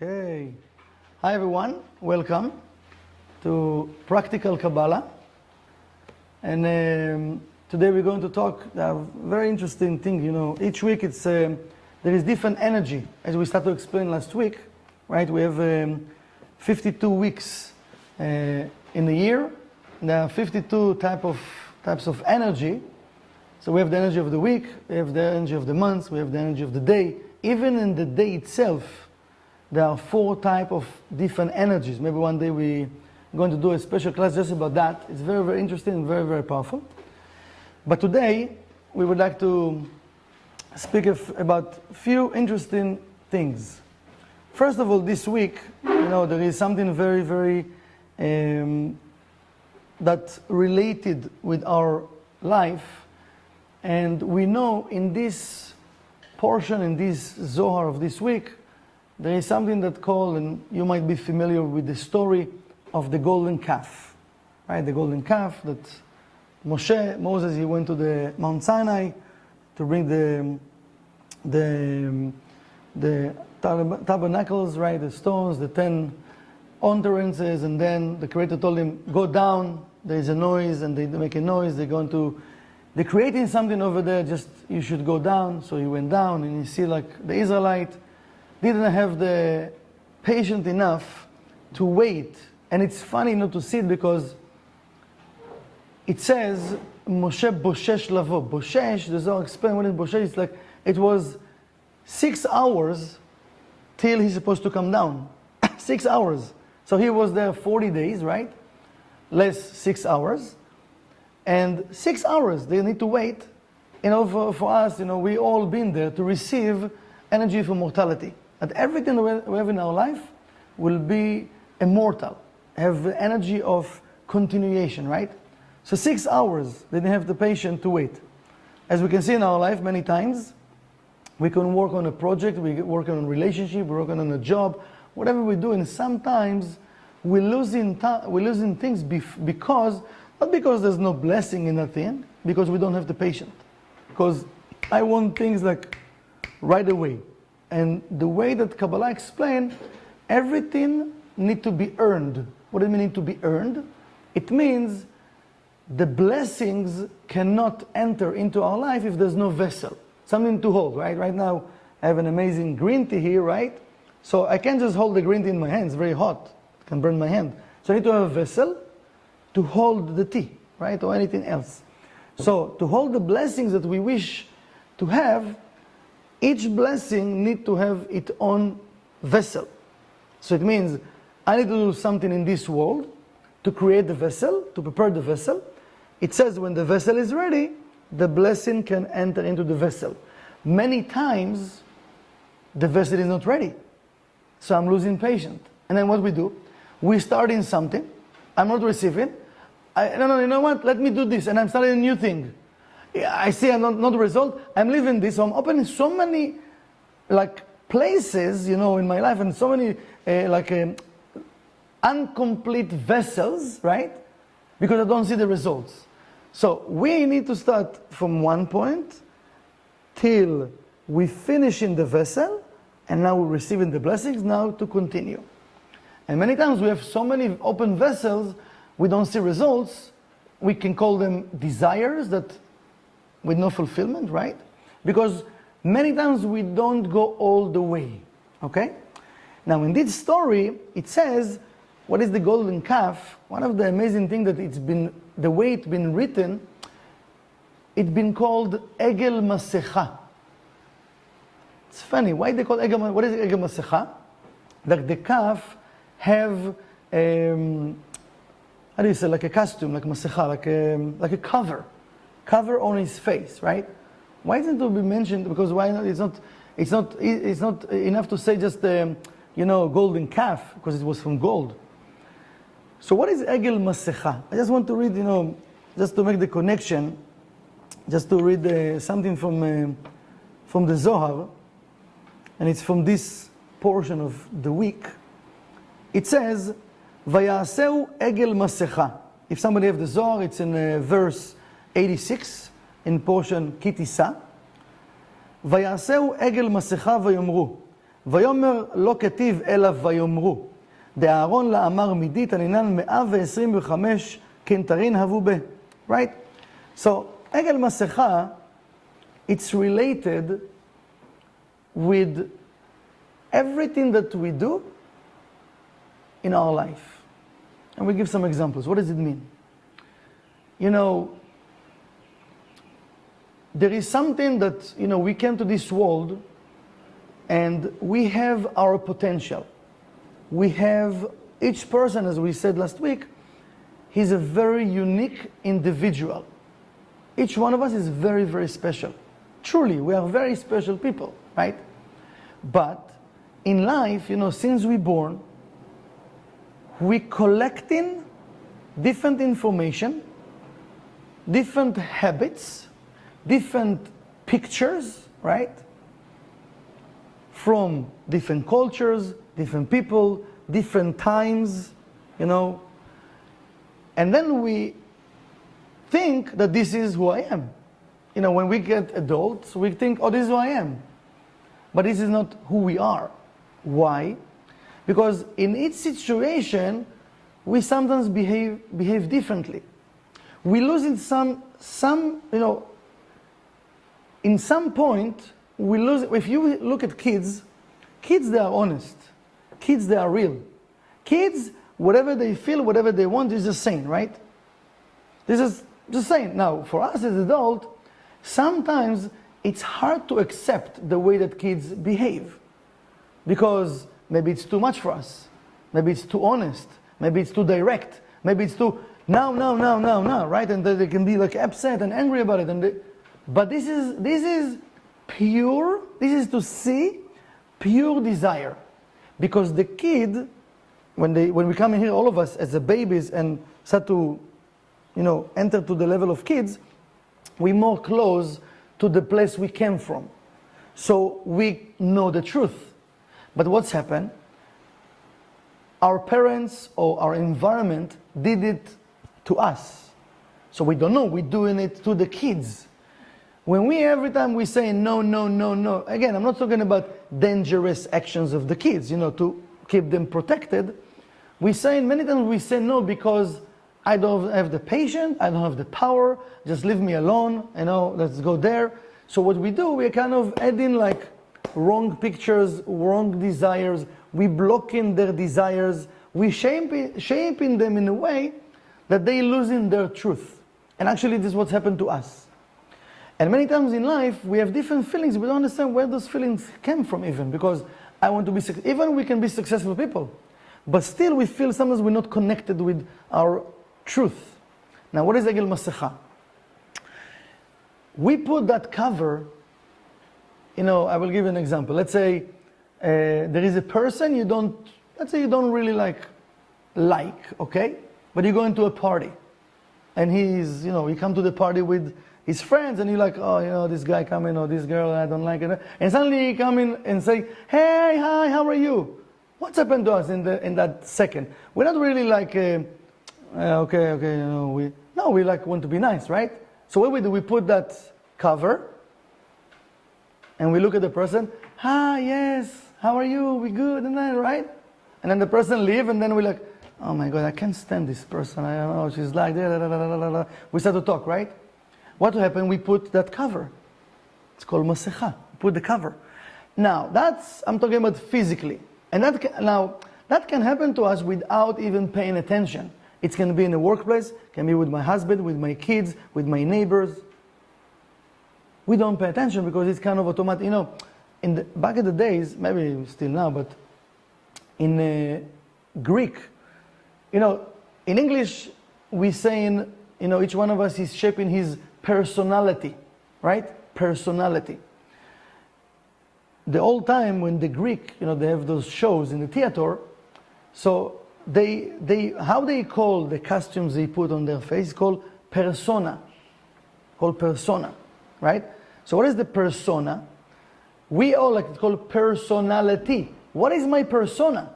Okay. Hi everyone, welcome to Practical Kabbalah. And today we're going to talk a very interesting thing. You know, each week there is different energy, as we started to explain last week, right? We have 52 weeks in a year. There are 52 types of energy. So we have the energy of the week, we have the energy of the month, we have the energy of the day. Even in the day itself, there are 4 types of different energies. Maybe one day we're going to do a special class just about that. It's very, very interesting and very, very powerful. But today, we would like to speak about a few interesting things. First of all, this week, you know, there is something very, very that related with our life. And we know in this portion, in this Zohar of this week, there is something that called, and you might be familiar with the story of the golden calf, right? The golden calf that Moses, he went to the Mount Sinai to bring the tabernacles, right? The stones, the 10 utterances, and then the Creator told him, go down, there is a noise, and they make a noise, they're creating something over there, just you should go down. So he went down, and you see like the Israelite didn't have the patience enough to wait. And it's funny not to see it because it says Moshe boshesh lavo. Boshesh, the Zohar explain what is boshesh. It's like it was 6 hours till he's supposed to come down. 6 hours. So he was there 40 days, right? Less 6 hours. And 6 hours they need to wait. You know, for us, you know, we all been there to receive energy for mortality. That everything we have in our life will be immortal, have the energy of continuation, right? So 6 hours, they didn't have the patience to wait. As we can see in our life many times, we can work on a project, we work on a relationship, we work on a job, whatever we do, and sometimes we're losing things because, not because there's no blessing in that thing, because we don't have the patience. Because I want things like right away. And the way that Kabbalah explained, everything need to be earned. What does it mean to be earned? It means the blessings cannot enter into our life if there's no vessel. Something to hold, right? Right now, I have an amazing green tea here, right? So I can't just hold the green tea in my hand. It's very hot. It can burn my hand. So I need to have a vessel to hold the tea, right? Or anything else. So to hold the blessings that we wish to have, each blessing needs to have its own vessel. So it means I need to do something in this world to create the vessel, to prepare the vessel. It says when the vessel is ready, the blessing can enter into the vessel. Many times, the vessel is not ready. So I'm losing patience. And then what we do? We start in something. I'm not receiving. No, you know what? Let me do this. And I'm starting a new thing. I see I'm not the result. I'm leaving this. So I'm opening so many like places, you know, in my life, and so many incomplete vessels, right? Because I don't see the results. So we need to start from one point till we finish in the vessel, and now we're receiving the blessings, now to continue. And many times we have so many open vessels, we don't see results. We can call them desires that with no fulfillment, right? Because many times we don't go all the way, okay? Now in this story, it says, what is the golden calf? One of the amazing things that the way it's been written, it's been called Egel Masecha. It's funny, why they call Egel Masecha? What is Egel Masecha? Like the calf have, how do you say, like a costume, like Masecha, like a cover on his face, right? Why isn't it to be mentioned? Because why not? It's not enough to say just golden calf, because it was from gold. So what is Egel Masecha? I just want to read, just to make the connection, just to read something from the Zohar, and it's from this portion of the week. It says, Vayaseu Egel Masecha. If somebody have the Zohar, it's in verse 86, in portion Kitisa. Vayaseu Egel Masecha vayomru, ויאמר לא כתיב אלא ויאמרו. דאהרון לאמר מידי תנינן 125 קנטרין הבו בה. Right? So, עגל מסכה, it's related with everything that we do in our life. And we give some examples. What does it mean? You know, there is something that, you know, we came to this world and we have our potential. We have, each person, as we said last week, he's a very unique individual. Each one of us is very, very special. Truly, we are very special people, right? But in life, you know, since we're born, we collecting different information, different habits, different pictures, right? From different cultures, different people, different times, you know. And then we think that this is who I am. You know, when we get adults, we think, oh, this is who I am. But this is not who we are. Why? Because in each situation, we sometimes behave differently. We lose in some, you know, in some point, we lose. If you look at kids, they are honest. Kids, they are real. Kids, whatever they feel, whatever they want, is just saying, right? This is just saying. Now, for us as adults, sometimes it's hard to accept the way that kids behave. Because maybe it's too much for us. Maybe it's too honest. Maybe it's too direct. Maybe it's too, now, right? And they can be like upset and angry about it. But this is pure, this is to see pure desire. Because the kid, when we come in here, all of us as a babies and start to, you know, enter to the level of kids, we're more close to the place we came from. So we know the truth. But what's happened? Our parents or our environment did it to us. So we don't know, we're doing it to the kids. When every time we say no, again, I'm not talking about dangerous actions of the kids, you know, to keep them protected. Many times we say no because I don't have the patience, I don't have the power, just leave me alone, you know, let's go there. So what we do, we kind of add in like wrong pictures, wrong desires, we blocking their desires, we shaping them in a way that they losing their truth. And actually this is what's happened to us. And many times in life, we have different feelings. We don't understand where those feelings came from even. Because I want to be successful. Even we can be successful people. But still we feel sometimes we're not connected with our truth. Now what is Egel Masecha? We put that cover, you know, I will give you an example. Let's say there is a person you don't really like, okay? But you go into a party. And he's, you know, you come to the party with his friends, and you're like, oh, you know, this guy coming, or this girl, I don't like it. And suddenly he come in and say, hey, hi, how are you? What's happened to us in that second? We're not really like, okay, you know, we like want to be nice, right? So what we do, we put that cover, and we look at the person, hi, yes, how are you? We good, and then, right? And then the person leave, and then we're like, oh my God, I can't stand this person. I don't know, she's like, we start to talk, right? What will happen? We put that cover. It's called Masecha. Put the cover. Now, I'm talking about physically. And that can happen to us without even paying attention. It can be in the workplace, can be with my husband, with my kids, with my neighbors. We don't pay attention because it's kind of automatic. You know, back in the days, maybe still now, but in Greek, you know, in English, we saying, you know, each one of us is shaping his personality, right? Personality. The old time when the Greek, you know, they have those shows in the theater, so how they call the costumes they put on their face called persona, right? So what is the persona? We all like it's called personality. What is my persona?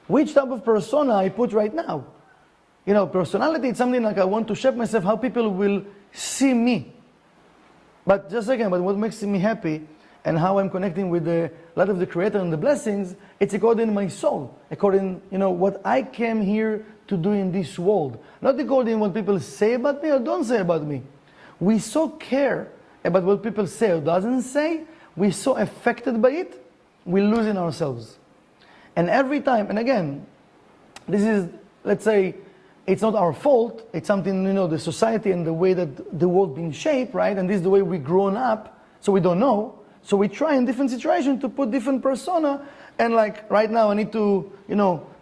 Which type of persona I put right now? You know, personality is something like I want to shape myself how people will see me. But just again, but what makes me happy and how I'm connecting with the light of the Creator and the blessings, it's according to my soul, according, what I came here to do in this world. Not according to what people say about me or don't say about me. We so care about what people say or doesn't say, we're so affected by it, we're losing ourselves. And every time, and again, this is, let's say, it's not our fault, it's something, the society and the way that the world being shaped, right? And this is the way we've grown up, so we don't know. So we try in different situations to put different persona, and like right now I need to,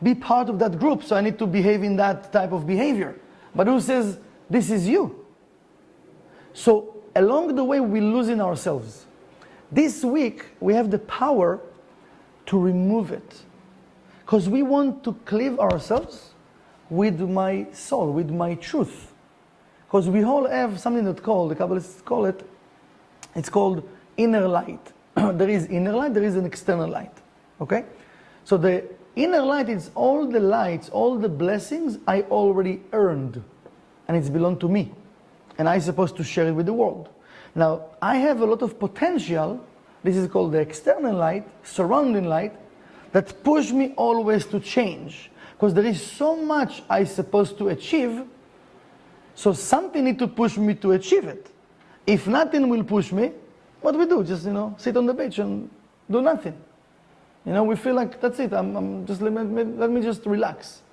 be part of that group, so I need to behave in that type of behavior. But who says, this is you? So along the way we're losing ourselves. This week we have the power to remove it. Because we want to cleave ourselves with my soul, with my truth. Because we all have something that the Kabbalists call it, it's called inner light. There is inner light, there is an external light. Okay? So the inner light is all the lights, all the blessings I already earned. And it's belonged to me. And I'm supposed to share it with the world. Now, I have a lot of potential, this is called the external light, surrounding light, that push me always to change. Because there is so much I'm supposed to achieve, so something needs to push me to achieve it. If nothing will push me, what do we do? Just, sit on the beach and do nothing. We feel like, that's it, I'm just, let me just relax.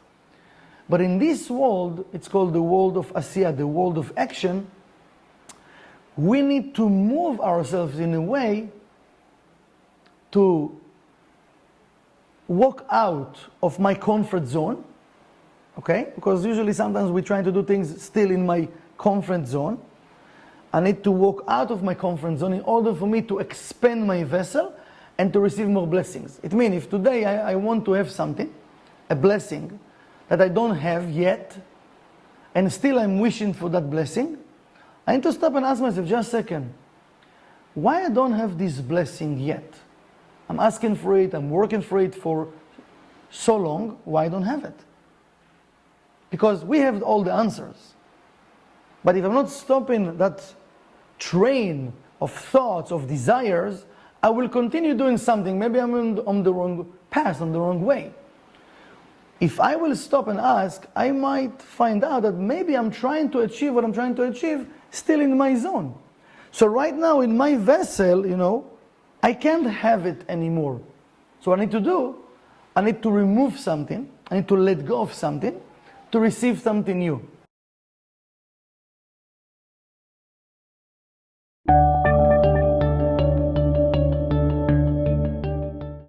But in this world, it's called the world of Asiya, the world of action, we need to move ourselves in a way to walk out of my comfort zone, okay? Because usually sometimes we're trying to do things still in my comfort zone. I need to walk out of my comfort zone in order for me to expand my vessel and to receive more blessings. It means if today I want to have something, a blessing, that I don't have yet, and still I'm wishing for that blessing, I need to stop and ask myself, just a second, why I don't have this blessing yet? I'm asking for it, I'm working for it for so long, why I don't have it? Because we have all the answers. But if I'm not stopping that train of thoughts, of desires, I will continue doing something. Maybe I'm on the wrong path, on the wrong way. If I will stop and ask, I might find out that maybe I'm trying to achieve what I'm trying to achieve still in my zone. So right now in my vessel, I can't have it anymore. So what I need to do, I need to remove something, I need to let go of something to receive something new.